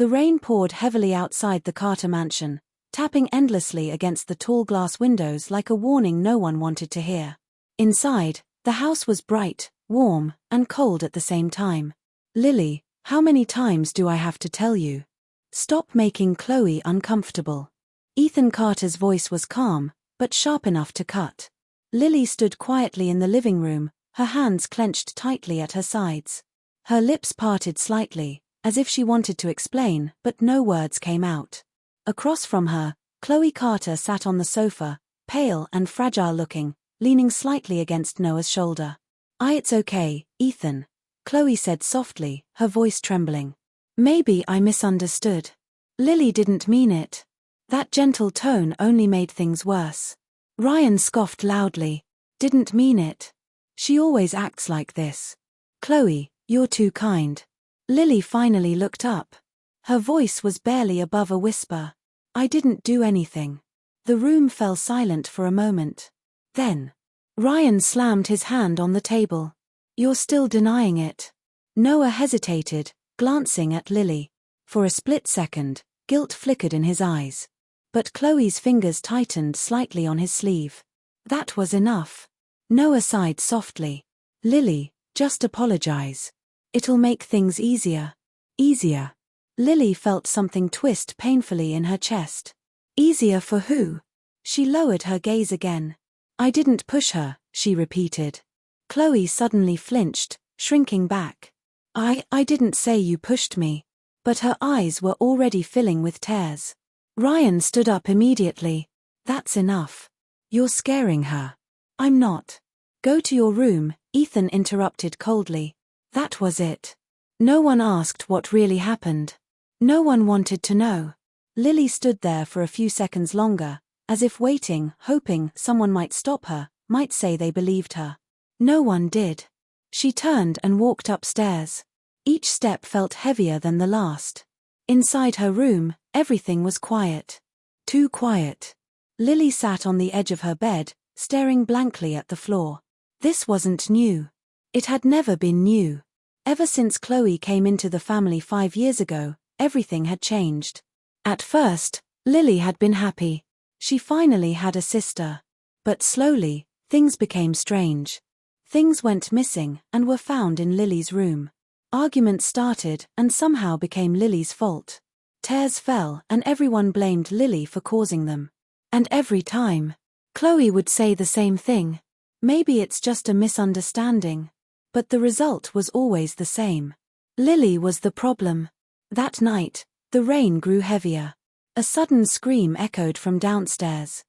The rain poured heavily outside the Carter mansion, tapping endlessly against the tall glass windows like a warning no one wanted to hear. Inside, the house was bright, warm, and cold at the same time. "Lily, how many times do I have to tell you? Stop making Chloe uncomfortable." Ethan Carter's voice was calm, but sharp enough to cut. Lily stood quietly in the living room, her hands clenched tightly at her sides. Her lips parted slightly, as if she wanted to explain, but no words came out. Across from her, Chloe Carter sat on the sofa, pale and fragile-looking, leaning slightly against Noah's shoulder. "It's okay, Ethan," Chloe said softly, her voice trembling. "Maybe I misunderstood. Lily didn't mean it." That gentle tone only made things worse. Ryan scoffed loudly. "Didn't mean it. She always acts like this. Chloe, you're too kind." Lily finally looked up. Her voice was barely above a whisper. "I didn't do anything." The room fell silent for a moment. Then, Ryan slammed his hand on the table. "You're still denying it." Noah hesitated, glancing at Lily. For a split second, guilt flickered in his eyes. But Chloe's fingers tightened slightly on his sleeve. That was enough. Noah sighed softly. "Lily, just apologize. It'll make things easier." "Easier?" Lily felt something twist painfully in her chest. "Easier for who?" She lowered her gaze again. "I didn't push her," she repeated. Chloe suddenly flinched, shrinking back. I didn't say you pushed me." But her eyes were already filling with tears. Ryan stood up immediately. "That's enough. You're scaring her." "I'm not." "Go to your room," Ethan interrupted coldly. That was it. No one asked what really happened. No one wanted to know. Lily stood there for a few seconds longer, as if waiting, hoping someone might stop her, might say they believed her. No one did. She turned and walked upstairs. Each step felt heavier than the last. Inside her room, everything was quiet. Too quiet. Lily sat on the edge of her bed, staring blankly at the floor. This wasn't new. It had never been new. Ever since Chloe came into the family 5 years ago, everything had changed. At first, Lily had been happy. She finally had a sister. But slowly, things became strange. Things went missing and were found in Lily's room. Arguments started and somehow became Lily's fault. Tears fell and everyone blamed Lily for causing them. And every time, Chloe would say the same thing. "Maybe it's just a misunderstanding." But the result was always the same. Lily was the problem. That night, the rain grew heavier. A sudden scream echoed from downstairs.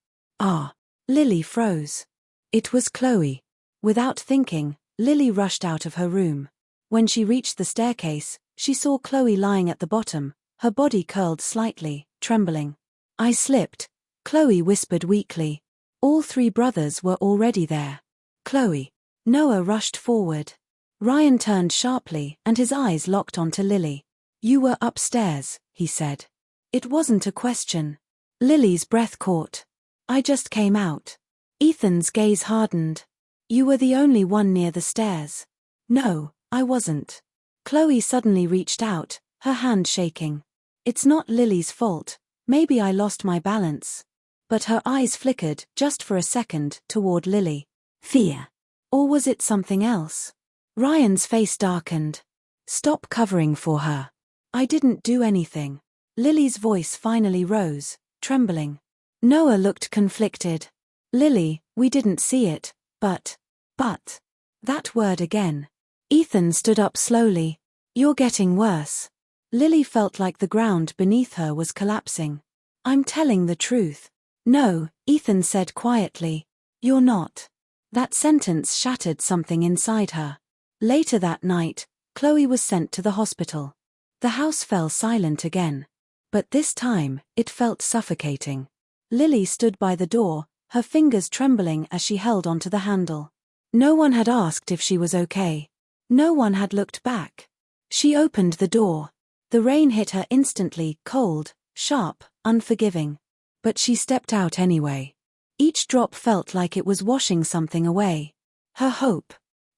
Lily froze. It was Chloe. Without thinking, Lily rushed out of her room. When she reached the staircase, she saw Chloe lying at the bottom, her body curled slightly, trembling. "I slipped," Chloe whispered weakly. All 3 brothers were already there. "Chloe." Noah rushed forward. Ryan turned sharply and his eyes locked onto Lily. "You were upstairs," he said. It wasn't a question. Lily's breath caught. "I just came out." Ethan's gaze hardened. "You were the only one near the stairs." "No, I wasn't." Chloe suddenly reached out, her hand shaking. "It's not Lily's fault. Maybe I lost my balance." But her eyes flickered, just for a second, toward Lily. Fear. Or was it something else? Ryan's face darkened. "Stop covering for her." "I didn't do anything." Lily's voice finally rose, trembling. Noah looked conflicted. "Lily, we didn't see it, but. That word again." Ethan stood up slowly. "You're getting worse." Lily felt like the ground beneath her was collapsing. "I'm telling the truth." "No," Ethan said quietly. "You're not." That sentence shattered something inside her. Later that night, Chloe was sent to the hospital. The house fell silent again. But this time, it felt suffocating. Lily stood by the door, her fingers trembling as she held onto the handle. No one had asked if she was okay. No one had looked back. She opened the door. The rain hit her instantly, cold, sharp, unforgiving. But she stepped out anyway. Each drop felt like it was washing something away. Her hope.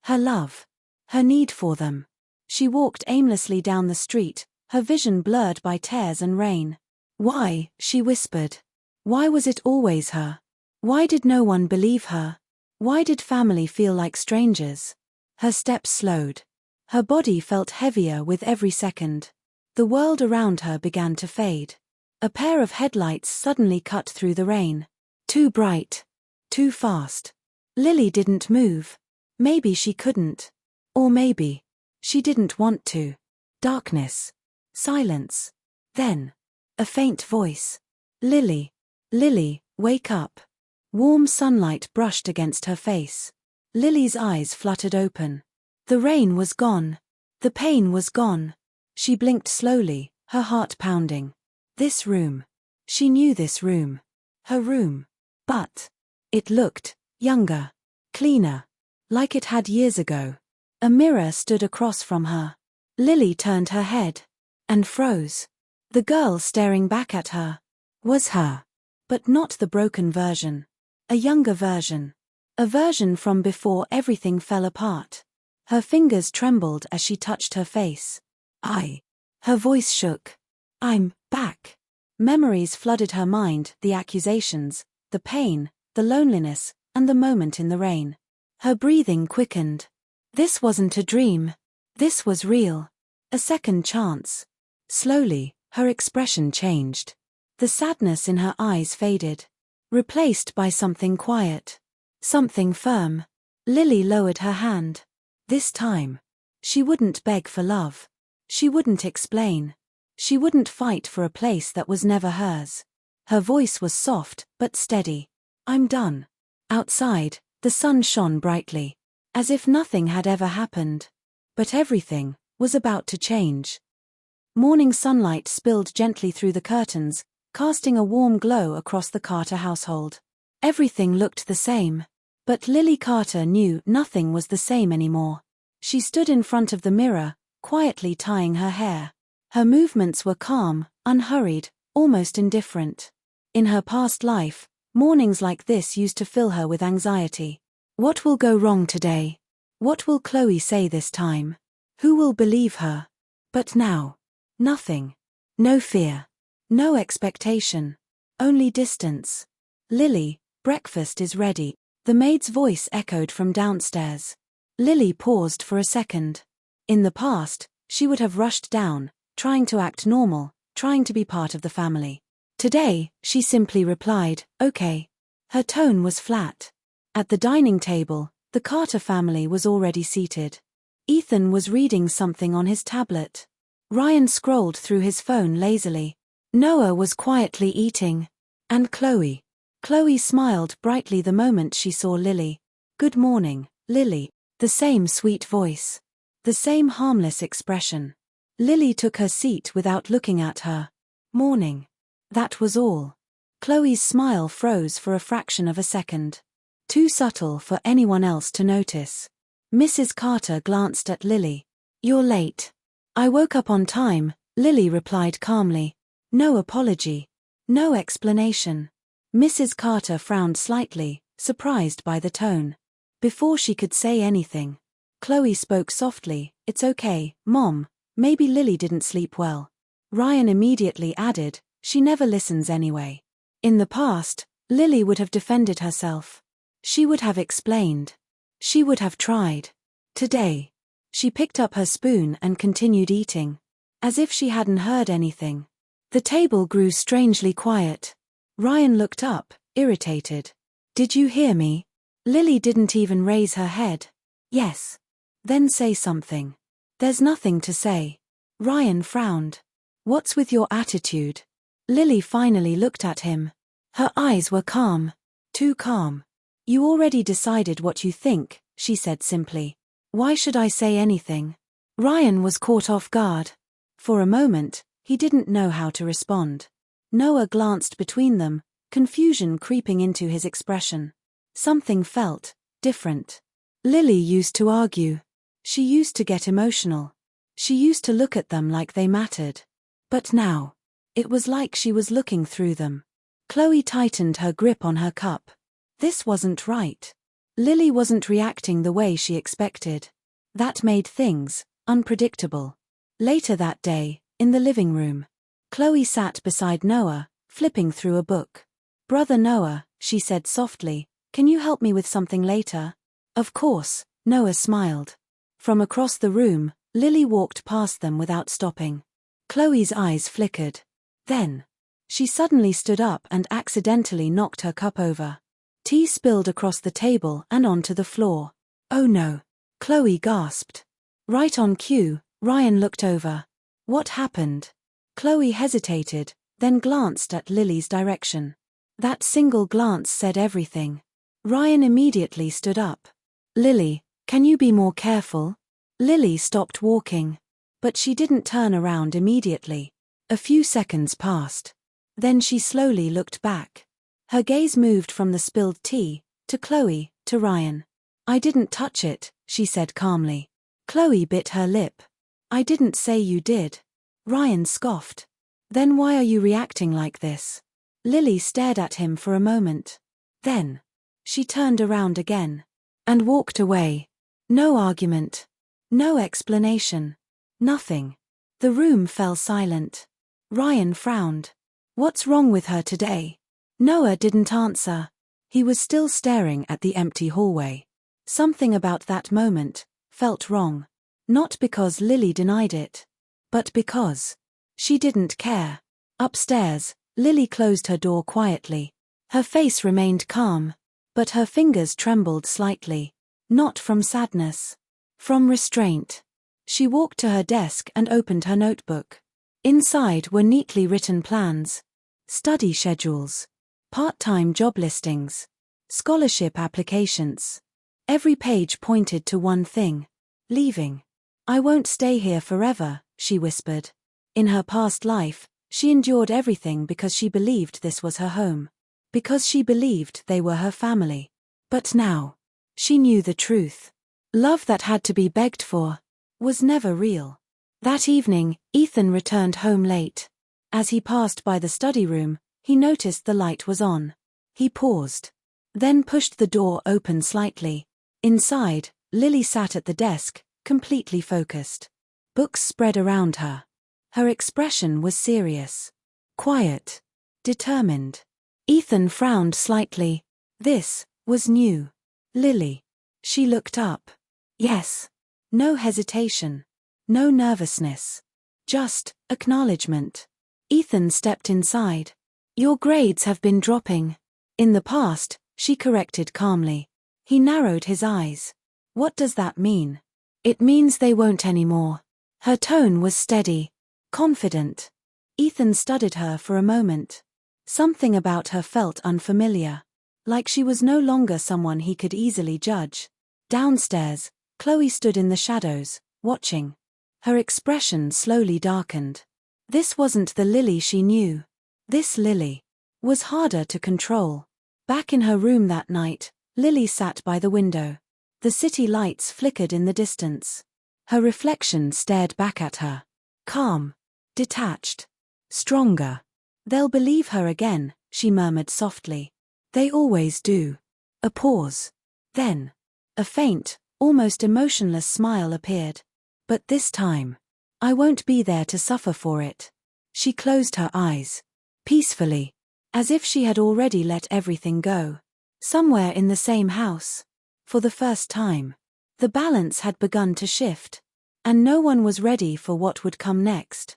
Her love. Her need for them. She walked aimlessly down the street, her vision blurred by tears and rain. Why, she whispered. Why was it always her? Why did no one believe her? Why did family feel like strangers? Her steps slowed. Her body felt heavier with every second. The world around her began to fade. A pair of headlights suddenly cut through the rain. Too bright. Too fast. Lily didn't move. Maybe she couldn't. Or maybe she didn't want to. Darkness. Silence. Then a faint voice. Lily. Lily, wake up. Warm sunlight brushed against her face. Lily's eyes fluttered open. The rain was gone. The pain was gone. She blinked slowly, her heart pounding. This room. She knew this room. Her room. But it looked younger, cleaner, like it had years ago. A mirror stood across from her. Lily turned her head and froze. The girl staring back at her was her, but not the broken version. A younger version. A version from before everything fell apart. Her fingers trembled as she touched her face. Her voice shook. I'm back. Memories flooded her mind, the accusations, the pain, the loneliness, and the moment in the rain. Her breathing quickened. This wasn't a dream. This was real. A second chance. Slowly, her expression changed. The sadness in her eyes faded, replaced by something quiet. Something firm. Lily lowered her hand. This time. She wouldn't beg for love. She wouldn't explain. She wouldn't fight for a place that was never hers. Her voice was soft, but steady. I'm done. Outside, the sun shone brightly, as if nothing had ever happened. But everything was about to change. Morning sunlight spilled gently through the curtains, casting a warm glow across the Carter household. Everything looked the same. But Lily Carter knew nothing was the same anymore. She stood in front of the mirror, quietly tying her hair. Her movements were calm, unhurried, almost indifferent. In her past life, mornings like this used to fill her with anxiety. What will go wrong today? What will Chloe say this time? Who will believe her? But now, nothing. No fear. No expectation. Only distance. Lily, breakfast is ready. The maid's voice echoed from downstairs. Lily paused for a second. In the past, she would have rushed down, trying to act normal, trying to be part of the family. Today, she simply replied, okay. Her tone was flat. At the dining table, the Carter family was already seated. Ethan was reading something on his tablet. Ryan scrolled through his phone lazily. Noah was quietly eating. And Chloe. Chloe smiled brightly the moment she saw Lily. Good morning, Lily. The same sweet voice. The same harmless expression. Lily took her seat without looking at her. Morning. That was all. Chloe's smile froze for a fraction of a second. Too subtle for anyone else to notice. Mrs. Carter glanced at Lily. You're late. I woke up on time, Lily replied calmly. No apology. No explanation. Mrs. Carter frowned slightly, surprised by the tone. Before she could say anything, Chloe spoke softly. It's okay, Mom. Maybe Lily didn't sleep well. Ryan immediately added, she never listens anyway. In the past, Lily would have defended herself. She would have explained. She would have tried. Today, she picked up her spoon and continued eating, as if she hadn't heard anything. The table grew strangely quiet. Ryan looked up, irritated. Did you hear me? Lily didn't even raise her head. Yes. Then say something. There's nothing to say. Ryan frowned. What's with your attitude? Lily finally looked at him. Her eyes were calm. Too calm. You already decided what you think, she said simply. Why should I say anything? Ryan was caught off guard. For a moment, he didn't know how to respond. Noah glanced between them, confusion creeping into his expression. Something felt different. Lily used to argue. She used to get emotional. She used to look at them like they mattered. But now, it was like she was looking through them. Chloe tightened her grip on her cup. This wasn't right. Lily wasn't reacting the way she expected. That made things unpredictable. Later that day, In the living room, Chloe sat beside Noah, flipping through a book. "Brother Noah," she said softly, "can you help me with something later?" "Of course," Noah smiled. From across the room, Lily walked past them without stopping. Chloe's eyes flickered. Then, she suddenly stood up and accidentally knocked her cup over. Tea spilled across the table and onto the floor. "Oh no," Chloe gasped. Right on cue, Ryan looked over. "What happened?" Chloe hesitated, then glanced at Lily's direction. That single glance said everything. Ryan immediately stood up. "Lily, can you be more careful?" Lily stopped walking. But she didn't turn around immediately. A few seconds passed. Then she slowly looked back. Her gaze moved from the spilled tea, to Chloe, to Ryan. "I didn't touch it," she said calmly. Chloe bit her lip. "I didn't say you did." Ryan scoffed. "Then why are you reacting like this?" Lily stared at him for a moment. Then, she turned around again. And walked away. No argument. No explanation. Nothing. The room fell silent. Ryan frowned. "What's wrong with her today?" Noah didn't answer. He was still staring at the empty hallway. Something about that moment felt wrong. Not because Lily denied it, but because she didn't care. Upstairs, Lily closed her door quietly. Her face remained calm, but her fingers trembled slightly. Not from sadness. From restraint. She walked to her desk and opened her notebook. Inside were neatly written plans. Study schedules. Part-time job listings. Scholarship applications. Every page pointed to one thing. Leaving. "I won't stay here forever," she whispered. In her past life, she endured everything because she believed this was her home. Because she believed they were her family. But now, she knew the truth. Love that had to be begged for was never real. That evening, Ethan returned home late. As he passed by the study room, he noticed the light was on. He paused. Then pushed the door open slightly. Inside, Lily sat at the desk, completely focused. Books spread around her. Her expression was serious. Quiet. Determined. Ethan frowned slightly. This was new. "Lily." She looked up. Yes. No hesitation. No nervousness. Just acknowledgement. Ethan stepped inside. "Your grades have been dropping." "In the past," she corrected calmly. He narrowed his eyes. "What does that mean?" "It means they won't anymore." Her tone was steady. Confident. Ethan studied her for a moment. Something about her felt unfamiliar. Like she was no longer someone he could easily judge. Downstairs, Chloe stood in the shadows, watching. Her expression slowly darkened. This wasn't the Lily she knew. This Lily was harder to control. Back in her room that night, Lily sat by the window. The city lights flickered in the distance. Her reflection stared back at her. Calm. Detached. Stronger. "They'll believe her again," she murmured softly. "They always do." A pause. Then, a faint, almost emotionless smile appeared. "But this time, I won't be there to suffer for it." She closed her eyes. Peacefully. As if she had already let everything go. Somewhere in the same house. For the first time. The balance had begun to shift. And no one was ready for what would come next.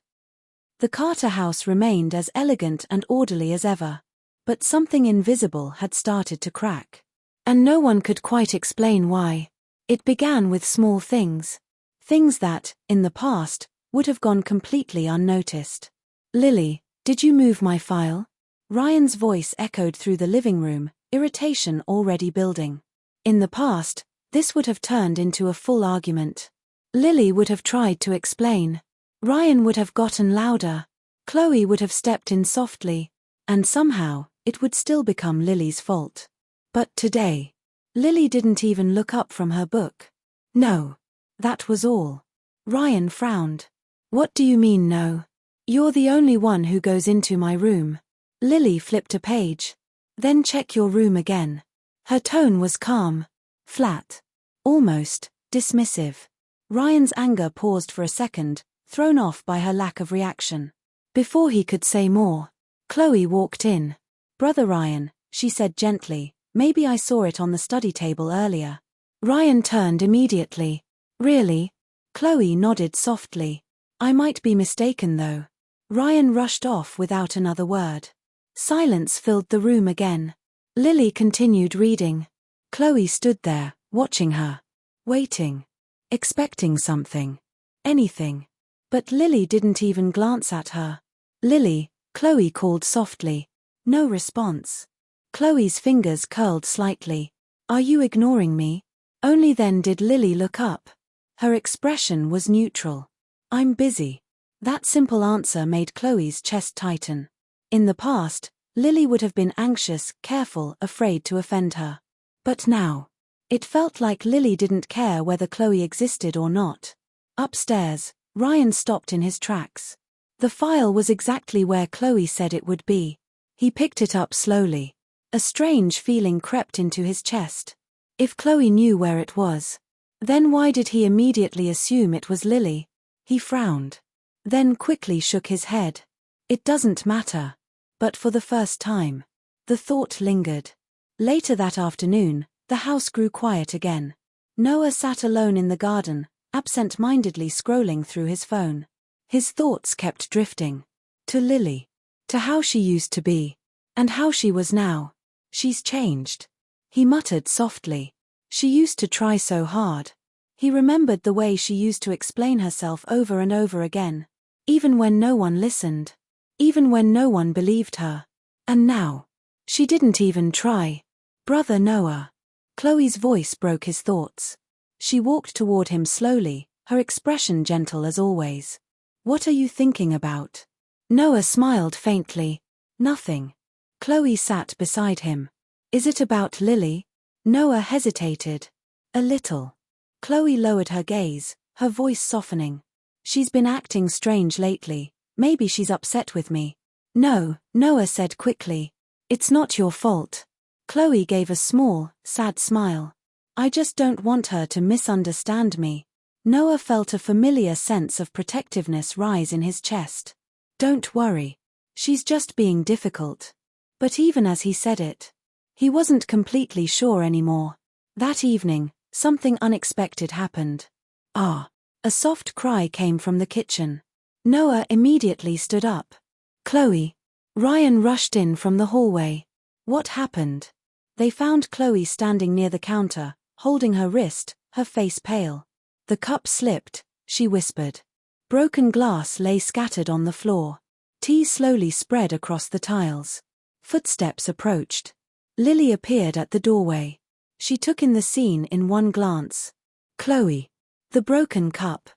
The Carter house remained as elegant and orderly as ever. But something invisible had started to crack. And no one could quite explain why. It began with small things. Things that, in the past, would have gone completely unnoticed. "Lily, did you move my file?" Ryan's voice echoed through the living room, irritation already building. In the past, this would have turned into a full argument. Lily would have tried to explain. Ryan would have gotten louder. Chloe would have stepped in softly. And somehow, it would still become Lily's fault. But today, Lily didn't even look up from her book. "No. That was all." Ryan frowned. "What do you mean no? You're the only one who goes into my room." Lily flipped a page. "Then check your room again." Her tone was calm. Flat. Almost dismissive. Ryan's anger paused for a second, thrown off by her lack of reaction. Before he could say more, Chloe walked in. "Brother Ryan," she said gently, "maybe I saw it on the study table earlier." Ryan turned immediately. "Really?" Chloe nodded softly. "I might be mistaken though." Ryan rushed off without another word. Silence filled the room again. Lily continued reading. Chloe stood there, watching her. Waiting. Expecting something. Anything. But Lily didn't even glance at her. "Lily," Chloe called softly. No response. Chloe's fingers curled slightly. "Are you ignoring me?" Only then did Lily look up. Her expression was neutral. "I'm busy." That simple answer made Chloe's chest tighten. In the past, Lily would have been anxious, careful, afraid to offend her. But now, it felt like Lily didn't care whether Chloe existed or not. Upstairs, Ryan stopped in his tracks. The file was exactly where Chloe said it would be. He picked it up slowly. A strange feeling crept into his chest. If Chloe knew where it was, then why did he immediately assume it was Lily? He frowned. Then quickly shook his head. It doesn't matter. But for the first time, the thought lingered. Later that afternoon, the house grew quiet again. Noah sat alone in the garden, absent-mindedly scrolling through his phone. His thoughts kept drifting. To Lily. To how she used to be. And how she was now. "She's changed." He muttered softly. "She used to try so hard." He remembered the way she used to explain herself over and over again. Even when no one listened. Even when no one believed her. And now, she didn't even try. "Brother Noah." Chloe's voice broke his thoughts. She walked toward him slowly, her expression gentle as always. "What are you thinking about?" Noah smiled faintly. "Nothing." Chloe sat beside him. "Is it about Lily?" Noah hesitated. "A little." Chloe lowered her gaze, her voice softening. "She's been acting strange lately. Maybe she's upset with me." "No," Noah said quickly. "It's not your fault." Chloe gave a small, sad smile. "I just don't want her to misunderstand me." Noah felt a familiar sense of protectiveness rise in his chest. "Don't worry. She's just being difficult." But even as he said it, he wasn't completely sure anymore. That evening, something unexpected happened. "Ah!" A soft cry came from the kitchen. Noah immediately stood up. "Chloe." Ryan rushed in from the hallway. "What happened?" They found Chloe standing near the counter, holding her wrist, her face pale. "The cup slipped," she whispered. Broken glass lay scattered on the floor. Tea slowly spread across the tiles. Footsteps approached. Lily appeared at the doorway. She took in the scene in one glance. Chloe. The broken cup.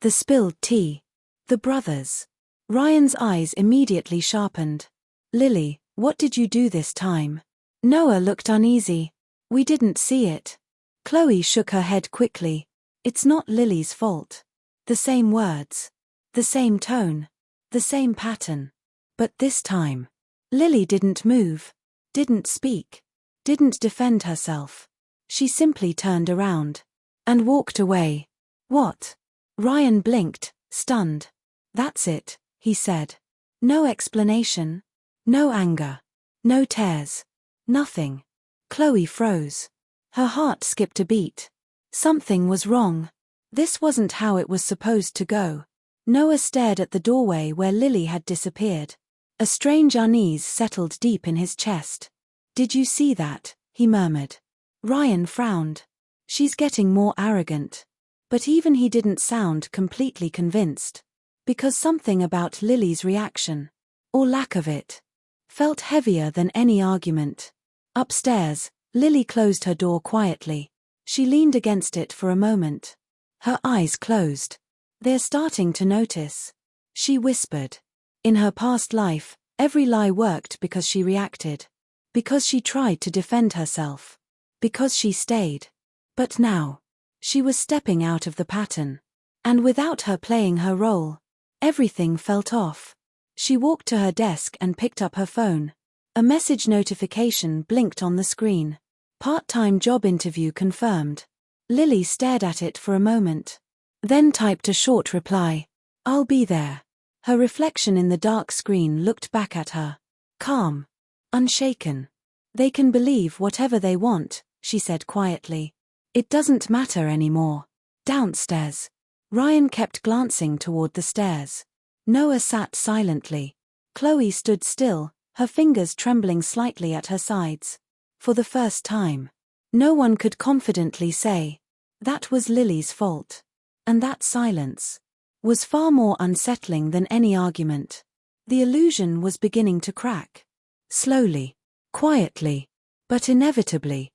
The spilled tea. The brothers. Ryan's eyes immediately sharpened. "Lily, what did you do this time?" Noah looked uneasy. "We didn't see it." Chloe shook her head quickly. "It's not Lily's fault." The same words. The same tone. The same pattern. But this time, Lily didn't move. Didn't speak. Didn't defend herself. She simply turned around. And walked away. "What?" Ryan blinked, stunned. "That's it," he said. No explanation. No anger. No tears. Nothing. Chloe froze. Her heart skipped a beat. Something was wrong. This wasn't how it was supposed to go. Noah stared at the doorway where Lily had disappeared. A strange unease settled deep in his chest. "Did you see that?" he murmured. Ryan frowned. "She's getting more arrogant." But even he didn't sound completely convinced. Because something about Lily's reaction, or lack of it, felt heavier than any argument. Upstairs, Lily closed her door quietly. She leaned against it for a moment. Her eyes closed. "They're starting to notice," she whispered. In her past life, every lie worked because she reacted. Because she tried to defend herself. Because she stayed. But now, she was stepping out of the pattern. And without her playing her role, everything felt off. She walked to her desk and picked up her phone. A message notification blinked on the screen. Part-time job interview confirmed. Lily stared at it for a moment. Then typed a short reply. I'll be there. Her reflection in the dark screen looked back at her. Calm. Unshaken. They can believe whatever they want, she said quietly. It doesn't matter anymore. Downstairs. Ryan kept glancing toward the stairs. Noah sat silently. Chloe stood still, her fingers trembling slightly at her sides. For the first time. No one could confidently say, that was Lily's fault. And that silence was far more unsettling than any argument. The illusion was beginning to crack. Slowly. Quietly. But inevitably.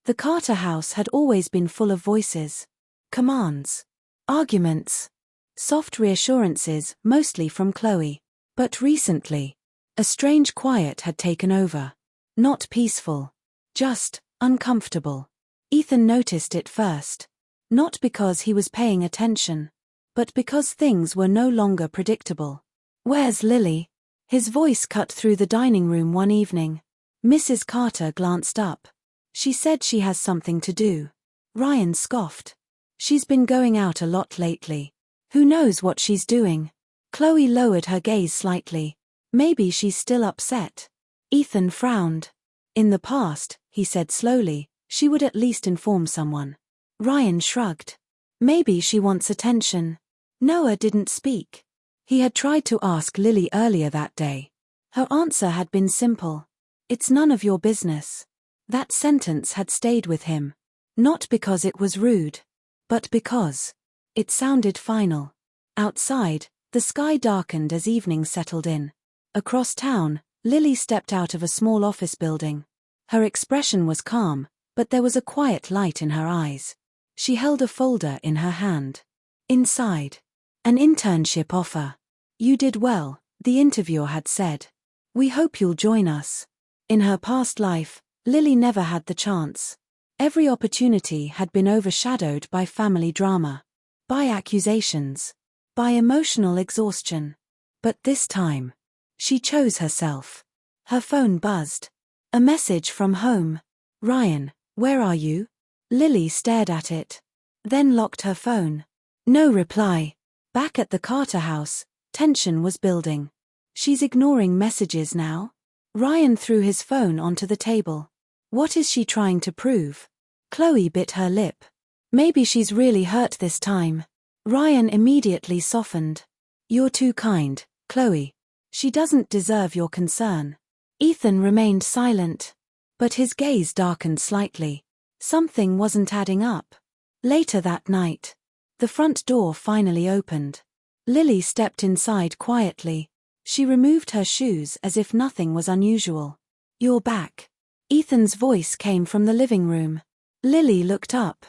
The Carter house had always been full of voices. Commands. Arguments. Soft reassurances, mostly from Chloe. But recently, a strange quiet had taken over. Not peaceful. Just uncomfortable. Ethan noticed it first. Not because he was paying attention, but because things were no longer predictable. Where's Lily? His voice cut through the dining room one evening. Mrs. Carter glanced up. She said she has something to do. Ryan scoffed. She's been going out a lot lately. Who knows what she's doing? Chloe lowered her gaze slightly. Maybe she's still upset. Ethan frowned. In the past, he said slowly, she would at least inform someone. Ryan shrugged. Maybe she wants attention. Noah didn't speak. He had tried to ask Lily earlier that day. Her answer had been simple. It's none of your business. That sentence had stayed with him. Not because it was rude, but because it sounded final. Outside, the sky darkened as evening settled in. Across town, Lily stepped out of a small office building. Her expression was calm, but there was a quiet light in her eyes. She held a folder in her hand. Inside. An internship offer. You did well, the interviewer had said. We hope you'll join us. In her past life, Lily never had the chance. Every opportunity had been overshadowed by family drama, by accusations, by emotional exhaustion. But this time, she chose herself. Her phone buzzed. A message from home. Ryan, where are you? Lily stared at it. Then locked her phone. No reply. Back at the Carter house, tension was building. She's ignoring messages now? Ryan threw his phone onto the table. What is she trying to prove? Chloe bit her lip. Maybe she's really hurt this time. Ryan immediately softened. You're too kind, Chloe. She doesn't deserve your concern. Ethan remained silent. But his gaze darkened slightly. Something wasn't adding up. Later that night, the front door finally opened. Lily stepped inside quietly. She removed her shoes as if nothing was unusual. You're back. Ethan's voice came from the living room. Lily looked up.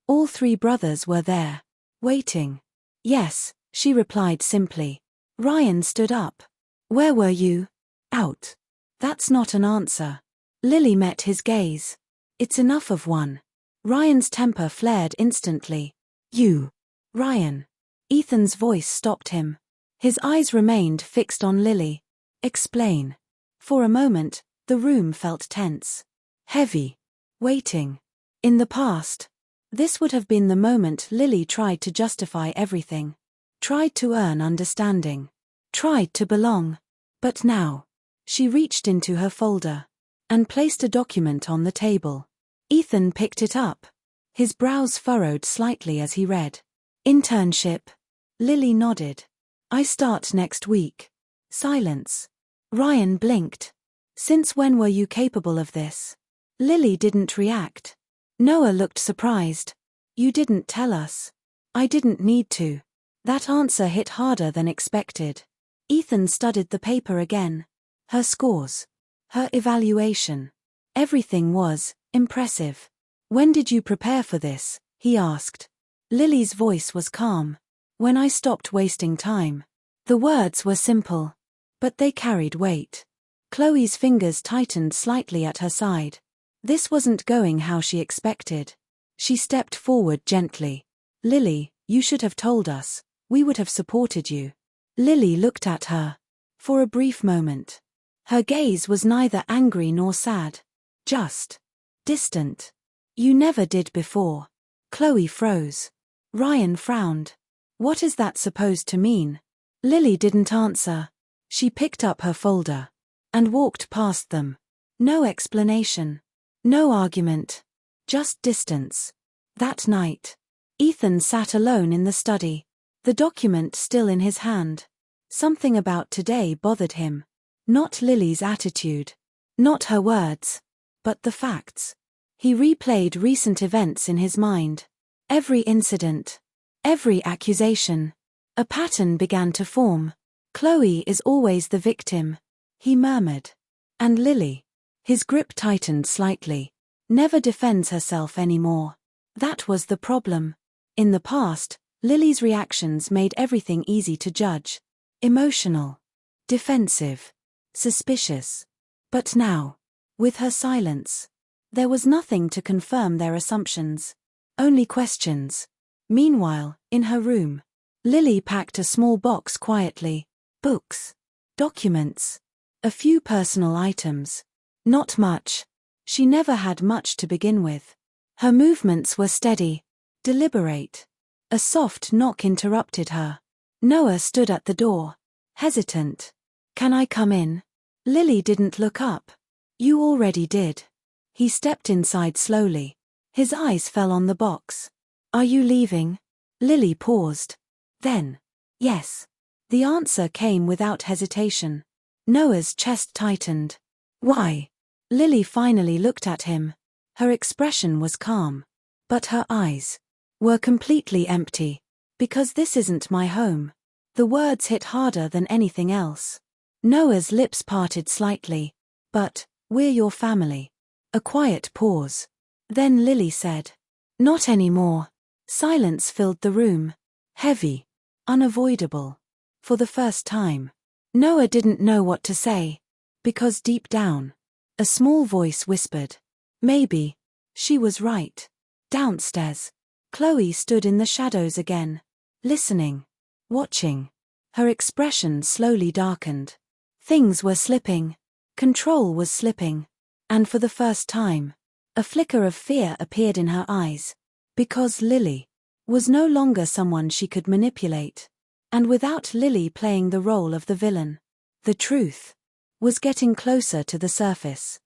All three brothers were there. Waiting. Yes, she replied simply. Ryan stood up. Where were you? Out. That's not an answer. Lily met his gaze. It's enough of one. Ryan's temper flared instantly. You. Ryan. Ethan's voice stopped him. His eyes remained fixed on Lily. Explain. For a moment, the room felt tense. Heavy. Waiting. In the past, this would have been the moment Lily tried to justify everything. Tried to earn understanding. Tried to belong. But now, she reached into her folder and placed a document on the table. Ethan picked it up. His brows furrowed slightly as he read. Internship. Lily nodded. I start next week. Silence. Ryan blinked. Since when were you capable of this? Lily didn't react. Noah looked surprised. You didn't tell us. I didn't need to. That answer hit harder than expected. Ethan studied the paper again. Her scores. Her evaluation. Everything was impressive. When did you prepare for this? He asked. Lily's voice was calm. When I stopped wasting time. The words were simple, but they carried weight. Chloe's fingers tightened slightly at her side. This wasn't going how she expected. She stepped forward gently. Lily, you should have told us. We would have supported you. Lily looked at her. For a brief moment. Her gaze was neither angry nor sad. Just distant. You never did before. Chloe froze. Ryan frowned. What is that supposed to mean? Lily didn't answer. She picked up her folder and walked past them. No explanation. No argument. Just distance. That night, Ethan sat alone in the study, the document still in his hand. Something about today bothered him. Not Lily's attitude. Not her words. But the facts. He replayed recent events in his mind. Every incident. Every accusation. A pattern began to form. Chloe is always the victim, he murmured. And Lily. His grip tightened slightly. Never defends herself anymore. That was the problem. In the past, Lily's reactions made everything easy to judge. Emotional. Defensive. Suspicious. But now, with her silence, there was nothing to confirm their assumptions. Only questions. Meanwhile, in her room, Lily packed a small box quietly. Books. Documents. A few personal items. Not much. She never had much to begin with. Her movements were steady, deliberate. A soft knock interrupted her. Noah stood at the door, hesitant. Can I come in? Lily didn't look up. You already did. He stepped inside slowly. His eyes fell on the box. Are you leaving? Lily paused. Then, yes. The answer came without hesitation. Noah's chest tightened. Why? Lily finally looked at him. Her expression was calm. But her eyes were completely empty. Because this isn't my home. The words hit harder than anything else. Noah's lips parted slightly. But, we're your family. A quiet pause. Then Lily said. Not anymore. Silence filled the room. Heavy. Unavoidable. For the first time. Noah didn't know what to say. Because deep down, a small voice whispered. Maybe. She was right. Downstairs. Chloe stood in the shadows again. Listening. Watching. Her expression slowly darkened. Things were slipping. Control was slipping. And for the first time, a flicker of fear appeared in her eyes. Because Lily was no longer someone she could manipulate. And without Lily playing the role of the villain, the truth was getting closer to the surface.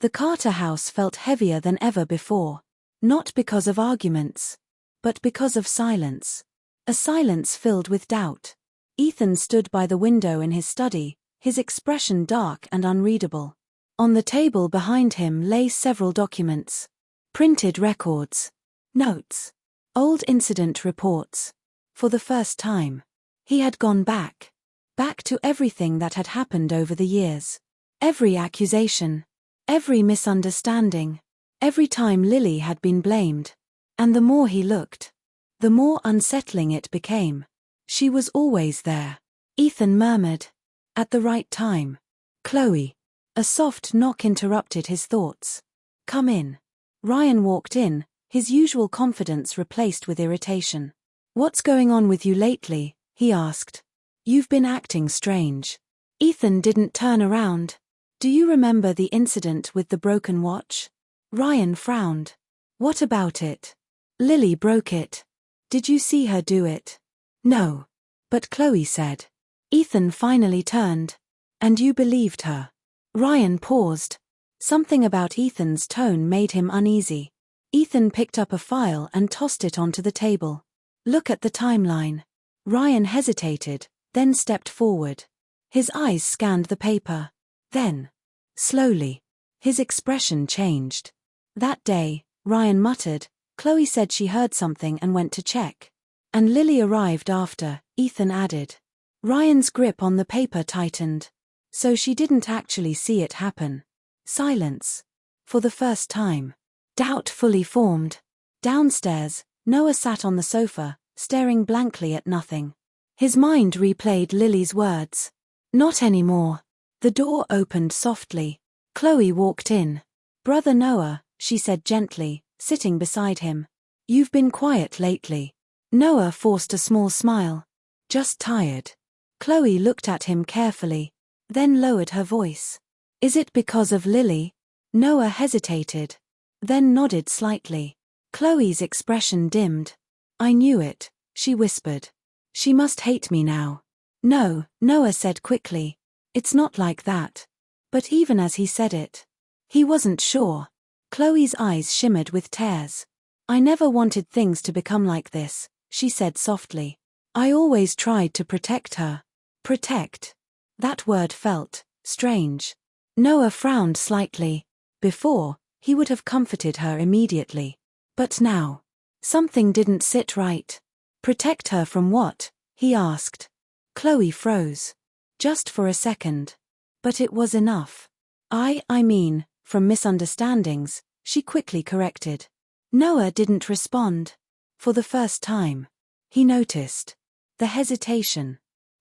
The Carter house felt heavier than ever before, not because of arguments, but because of silence. A silence filled with doubt. Ethan stood by the window in his study, his expression dark and unreadable. On the table behind him lay several documents. Printed records. Notes. Old incident reports. For the first time, he had gone back. Back to everything that had happened over the years. Every accusation. Every misunderstanding. Every time Lily had been blamed. And the more he looked, the more unsettling it became. She was always there. Ethan murmured. At the right time. Chloe. A soft knock interrupted his thoughts. Come in. Ryan walked in, his usual confidence replaced with irritation. What's going on with you lately? He asked. You've been acting strange. Ethan didn't turn around. Do you remember the incident with the broken watch? Ryan frowned. What about it? Lily broke it. Did you see her do it? No. But Chloe said. Ethan finally turned. And you believed her? Ryan paused. Something about Ethan's tone made him uneasy. Ethan picked up a file and tossed it onto the table. Look at the timeline. Ryan hesitated, then stepped forward. His eyes scanned the paper. Then, slowly, his expression changed. That day, Ryan muttered, Chloe said she heard something and went to check. And Lily arrived after, Ethan added. Ryan's grip on the paper tightened. So she didn't actually see it happen. Silence. For the first time. Doubt fully formed. Downstairs, Noah sat on the sofa, staring blankly at nothing. His mind replayed Lily's words. Not anymore. The door opened softly. Chloe walked in. Brother Noah, she said gently, sitting beside him. You've been quiet lately. Noah forced a small smile. Just tired. Chloe looked at him carefully, then lowered her voice. Is it because of Lily? Noah hesitated, then nodded slightly. Chloe's expression dimmed. I knew it, she whispered. She must hate me now. No, Noah said quickly. It's not like that. But even as he said it, he wasn't sure. Chloe's eyes shimmered with tears. I never wanted things to become like this, she said softly. I always tried to protect her. Protect. That word felt strange. Noah frowned slightly. Before, he would have comforted her immediately. But now, something didn't sit right. Protect her from what? He asked. Chloe froze. Just for a second. But it was enough. I mean, from misunderstandings, she quickly corrected. Noah didn't respond. For the first time. He noticed. The hesitation.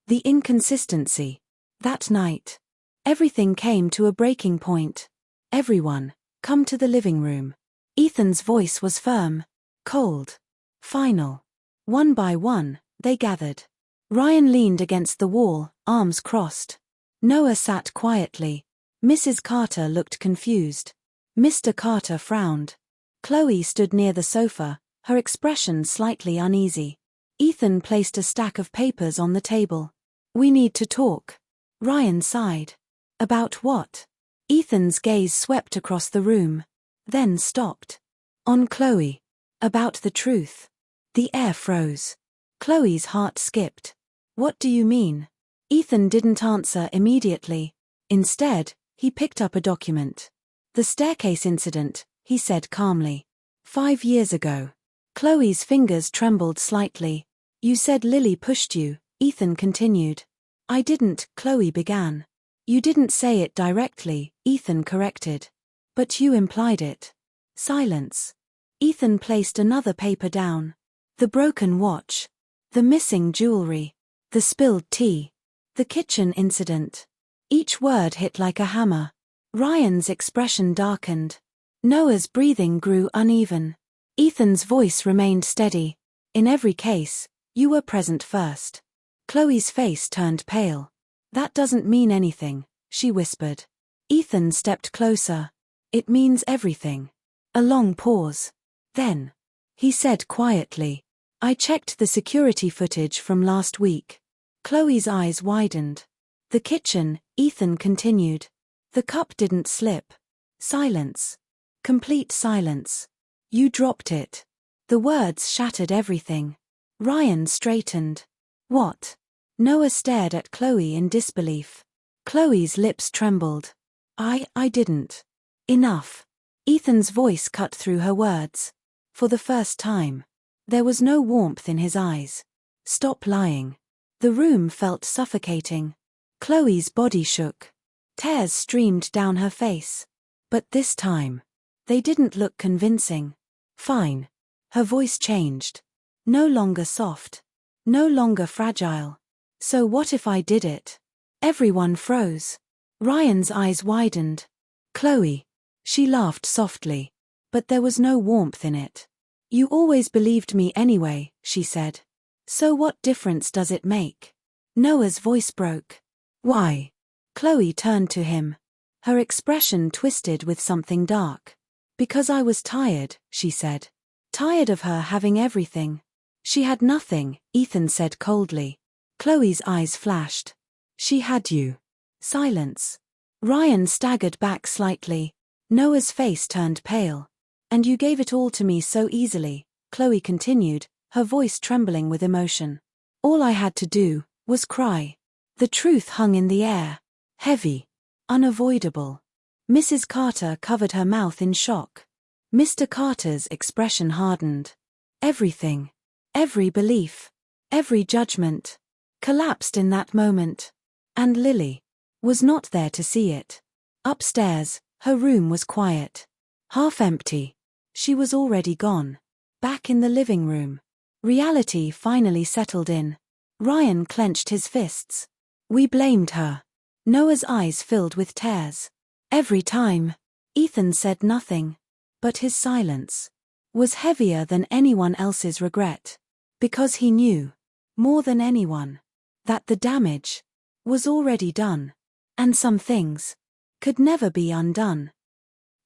The inconsistency. That night. Everything came to a breaking point. Everyone, come to the living room. Ethan's voice was firm. Cold. Final. One by one, they gathered. Ryan leaned against the wall, arms crossed. Noah sat quietly. Mrs. Carter looked confused. Mr. Carter frowned. Chloe stood near the sofa, her expression slightly uneasy. Ethan placed a stack of papers on the table. We need to talk. Ryan sighed. About what? Ethan's gaze swept across the room, then stopped. On Chloe. About the truth. The air froze. Chloe's heart skipped. What do you mean? Ethan didn't answer immediately. Instead, he picked up a document. The staircase incident, he said calmly. 5 years ago. Chloe's fingers trembled slightly. You said Lily pushed you, Ethan continued. I didn't, Chloe began. You didn't say it directly, Ethan corrected. But you implied it. Silence. Ethan placed another paper down. The broken watch. The missing jewelry. The spilled tea. The kitchen incident. Each word hit like a hammer. Ryan's expression darkened. Noah's breathing grew uneven. Ethan's voice remained steady. In every case, you were present first. Chloe's face turned pale. That doesn't mean anything, she whispered. Ethan stepped closer. It means everything. A long pause. Then, he said quietly, I checked the security footage from last week. Chloe's eyes widened. The kitchen, Ethan continued. The cup didn't slip. Silence. Complete silence. You dropped it. The words shattered everything. Ryan straightened. What? Noah stared at Chloe in disbelief. Chloe's lips trembled. I didn't. Enough. Ethan's voice cut through her words. For the first time. There was no warmth in his eyes. Stop lying. The room felt suffocating. Chloe's body shook. Tears streamed down her face. But this time, they didn't look convincing. Fine. Her voice changed. No longer soft. No longer fragile. So what if I did it? Everyone froze. Ryan's eyes widened. Chloe. She laughed softly. But there was no warmth in it. You always believed me anyway, she said. So what difference does it make? Noah's voice broke. Why? Chloe turned to him. Her expression twisted with something dark. Because I was tired, she said. Tired of her having everything. She had nothing, Ethan said coldly. Chloe's eyes flashed. She had you. Silence. Ryan staggered back slightly. Noah's face turned pale. And you gave it all to me so easily, Chloe continued, her voice trembling with emotion. All I had to do was cry. The truth hung in the air. Heavy. Unavoidable. Mrs. Carter covered her mouth in shock. Mr. Carter's expression hardened. Everything. Every belief. Every judgment. Collapsed in that moment. And Lily was not there to see it. Upstairs, her room was quiet. Half empty. She was already gone. Back in the living room. Reality finally settled in. Ryan clenched his fists. We blamed her. Noah's eyes filled with tears. Every time. Ethan said nothing. But his silence was heavier than anyone else's regret. Because he knew, more than anyone, that the damage was already done. And some things could never be undone.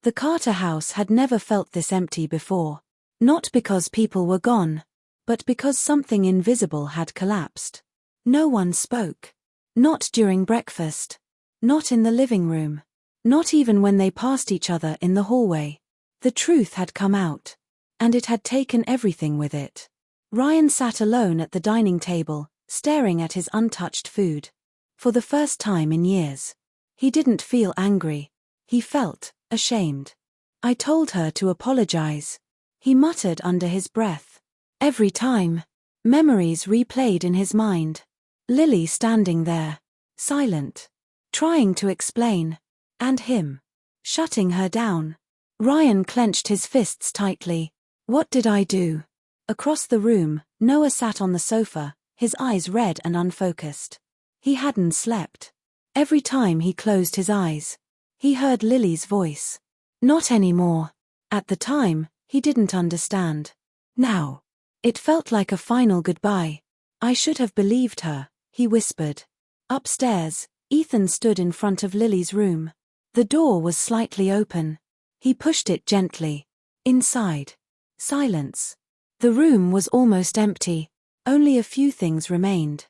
The Carter house had never felt this empty before. Not because people were gone, but because something invisible had collapsed. No one spoke. Not during breakfast. Not in the living room. Not even when they passed each other in the hallway. The truth had come out. And it had taken everything with it. Ryan sat alone at the dining table, staring at his untouched food. For the first time in years. He didn't feel angry. He felt ashamed. I told her to apologize. He muttered under his breath. Every time. Memories replayed in his mind. Lily standing there. Silent. Trying to explain. And him. Shutting her down. Ryan clenched his fists tightly. What did I do? Across the room, Noah sat on the sofa, his eyes red and unfocused. He hadn't slept. Every time he closed his eyes, he heard Lily's voice. Not anymore. At the time, he didn't understand. Now. It felt like a final goodbye. I should have believed her, he whispered. Upstairs, Ethan stood in front of Lily's room. The door was slightly open. He pushed it gently. Inside. Silence. The room was almost empty. Only a few things remained.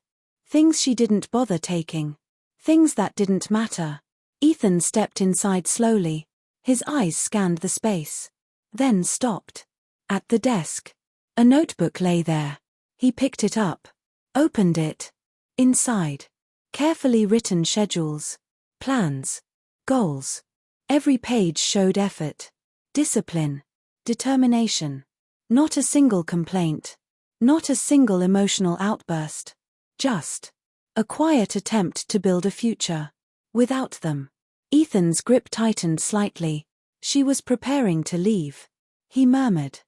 Things she didn't bother taking. Things that didn't matter. Ethan stepped inside slowly. His eyes scanned the space. Then stopped. At the desk. A notebook lay there. He picked it up. Opened it. Inside. Carefully written schedules. Plans. Goals. Every page showed effort. Discipline. Determination. Not a single complaint. Not a single emotional outburst. Just a quiet attempt to build a future. Without them. Ethan's grip tightened slightly. She was preparing to leave. He murmured.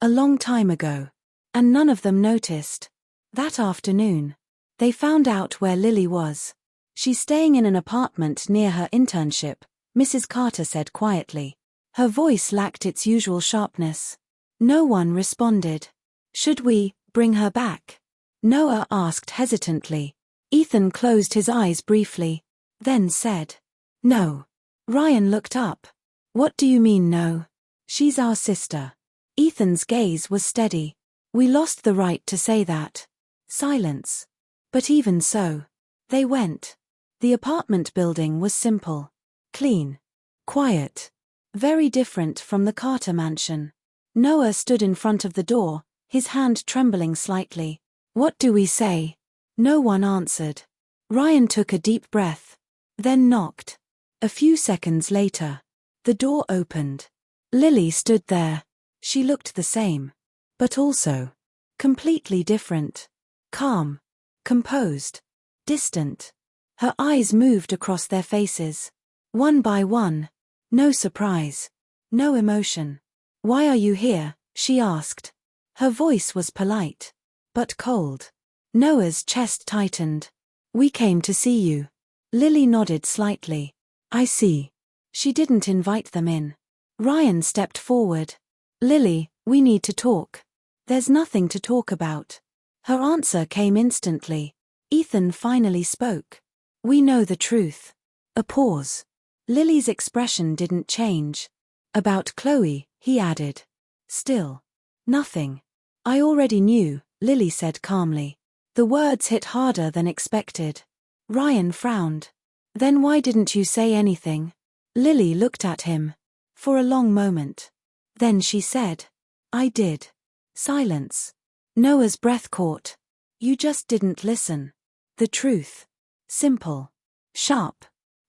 A long time ago. And none of them noticed. That afternoon. They found out where Lily was. She's staying in an apartment near her internship, Mrs. Carter said quietly. Her voice lacked its usual sharpness. No one responded. Should we bring her back? Noah asked hesitantly. Ethan closed his eyes briefly. Then said. No. Ryan looked up. What do you mean no? She's our sister. Ethan's gaze was steady. We lost the right to say that. Silence. But even so. They went. The apartment building was simple. Clean. Quiet. Very different from the Carter mansion. Noah stood in front of the door, his hand trembling slightly. What do we say? No one answered. Ryan took a deep breath. Then knocked. A few seconds later. The door opened. Lily stood there. She looked the same. But also. Completely different. Calm. Composed. Distant. Her eyes moved across their faces. One by one. No surprise. No emotion. Why are you here? She asked. Her voice was polite. But cold. Noah's chest tightened. We came to see you. Lily nodded slightly. I see. She didn't invite them in. Ryan stepped forward. Lily, we need to talk. There's nothing to talk about. Her answer came instantly. Ethan finally spoke. We know the truth. A pause. Lily's expression didn't change. About Chloe, he added. Still. Nothing. I already knew, Lily said calmly. The words hit harder than expected. Ryan frowned. Then why didn't you say anything? Lily looked at him. For a long moment. Then she said. I did. Silence. Noah's breath caught. You just didn't listen. The truth. Simple. Sharp.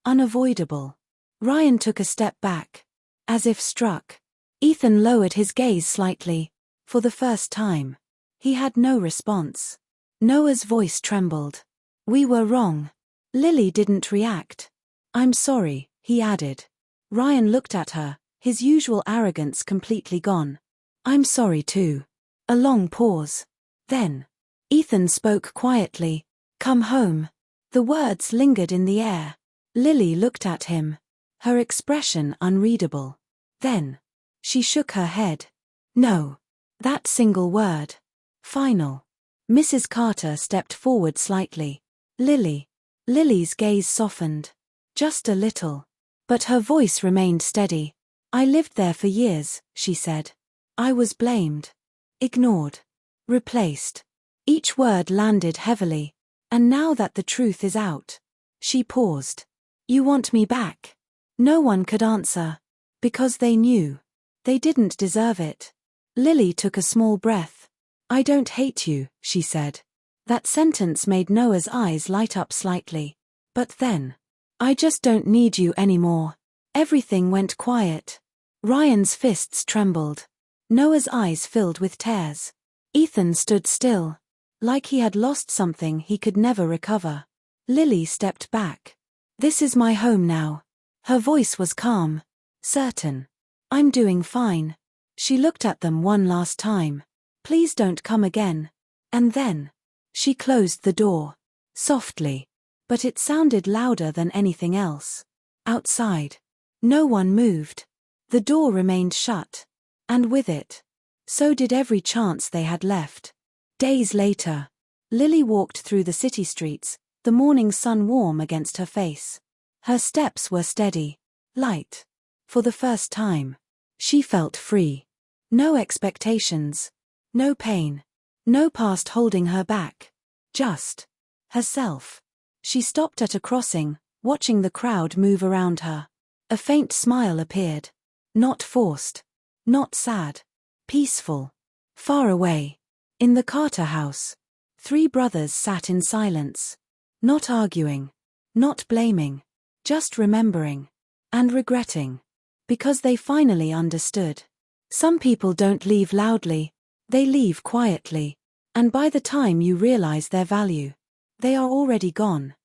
Unavoidable. Ryan took a step back. As if struck. Ethan lowered his gaze slightly. For the first time. He had no response. Noah's voice trembled. We were wrong. Lily didn't react. I'm sorry, he added. Ryan looked at her, his usual arrogance completely gone. I'm sorry too. A long pause. Then. Ethan spoke quietly. Come home. The words lingered in the air. Lily looked at him. Her expression unreadable. Then. She shook her head. No. That single word. Final. Mrs. Carter stepped forward slightly. Lily. Lily's gaze softened. Just a little. But her voice remained steady. I lived there for years, she said. I was blamed. Ignored. Replaced. Each word landed heavily. And now that the truth is out. She paused. You want me back? No one could answer. Because they knew. They didn't deserve it. Lily took a small breath. I don't hate you, she said. That sentence made Noah's eyes light up slightly. But then. I just don't need you anymore. Everything went quiet. Ryan's fists trembled. Noah's eyes filled with tears. Ethan stood still. Like he had lost something he could never recover. Lily stepped back. This is my home now. Her voice was calm. Certain. I'm doing fine. She looked at them one last time. Please don't come again. And then. She closed the door. Softly. But it sounded louder than anything else. Outside. No one moved. The door remained shut. And with it. So did every chance they had left. Days later. Lily walked through the city streets, the morning sun warm against her face. Her steps were steady. Light. For the first time. She felt free. No expectations. No pain. No past holding her back. Just. Herself. She stopped at a crossing, watching the crowd move around her. A faint smile appeared. Not forced. Not sad. Peaceful. Far away. In the Carter house. 3 brothers sat in silence. Not arguing. Not blaming. Just remembering. And regretting. Because they finally understood. Some people don't leave loudly. They leave quietly. And by the time you realize their value, they are already gone.